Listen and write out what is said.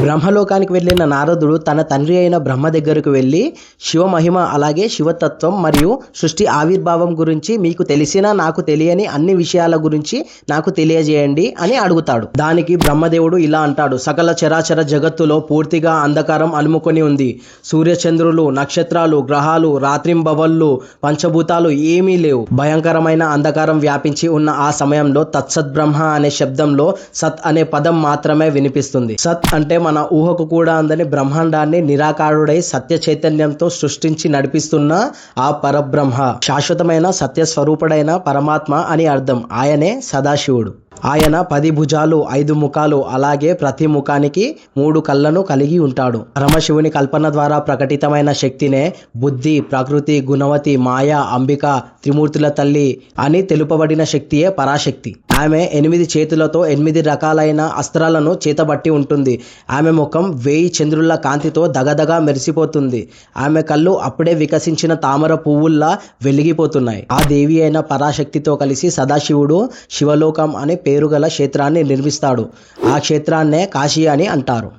బ్రహ్మలోకానికి వెళ్ళిన నారదుడు తన తండ్రి అయిన బ్రహ్మ దగ్గరకు వెళ్ళి శివమహిమ అలాగే శివతత్వం మరియు సృష్టి ఆవిర్భావం గురించి మీకు తెలిసినా నాకు తెలియని అన్ని విషయాల గురించి నాకు తెలియజేయండి అని అడుగుతాడు. దానికి బ్రహ్మదేవుడు ఇలా అంటాడు: సకల చరాచర జగత్తులో పూర్తిగా అంధకారం అలుముకొని ఉంది. సూర్యచంద్రులు, నక్షత్రాలు, గ్రహాలు, రాత్రింబవళ్ళు, పంచభూతాలు ఏమీ లేవు. భయంకరమైన అంధకారం వ్యాపించి ఉన్న ఆ సమయంలో తత్సత్ బ్రహ్మ అనే శబ్దంలో సత్ అనే పదం మాత్రమే వినిపిస్తుంది. సత్ అంటే మన ఊహకు కూడా అందని బ్రహ్మాండాన్ని నిరాకారుడై సత్య చైతన్యంతో సృష్టించి నడిపిస్తున్న ఆ పరబ్రహ్మ, శాశ్వతమైన సత్యస్వరూపుడైన పరమాత్మ అని అర్థం. ఆయనే సదాశివుడు. ఆయన 10 భుజాలు, 5 ముఖాలు, అలాగే ప్రతి ముఖానికి 3 కళ్ళను కలిగి ఉంటాడు. పరమశివుని కల్పన ద్వారా ప్రకటితమైన శక్తినే బుద్ధి, ప్రకృతి, గుణవతి, మాయ, అంబిక, త్రిమూర్తుల తల్లి అని తెలుపబడిన శక్తియే పరాశక్తి. ఆమె 8 చేతులతో 8 రకాలైన అస్త్రాలను చేతబట్టి ఉంటుంది. ఆమె ముఖం 1000 చంద్రుల కాంతితో దగదగా మెరిసిపోతుంది. ఆమె కళ్ళు అప్పుడే వికసించిన తామర పువ్వుల్లా వెలిగిపోతున్నాయి. ఆ దేవి అయిన పరాశక్తితో కలిసి సదాశివుడు శివలోకం అనే పేరుగల క్షేత్రాన్ని నిర్మిస్తాడు. ఆ క్షేత్రాన్నే కాశీ అని అంటారు.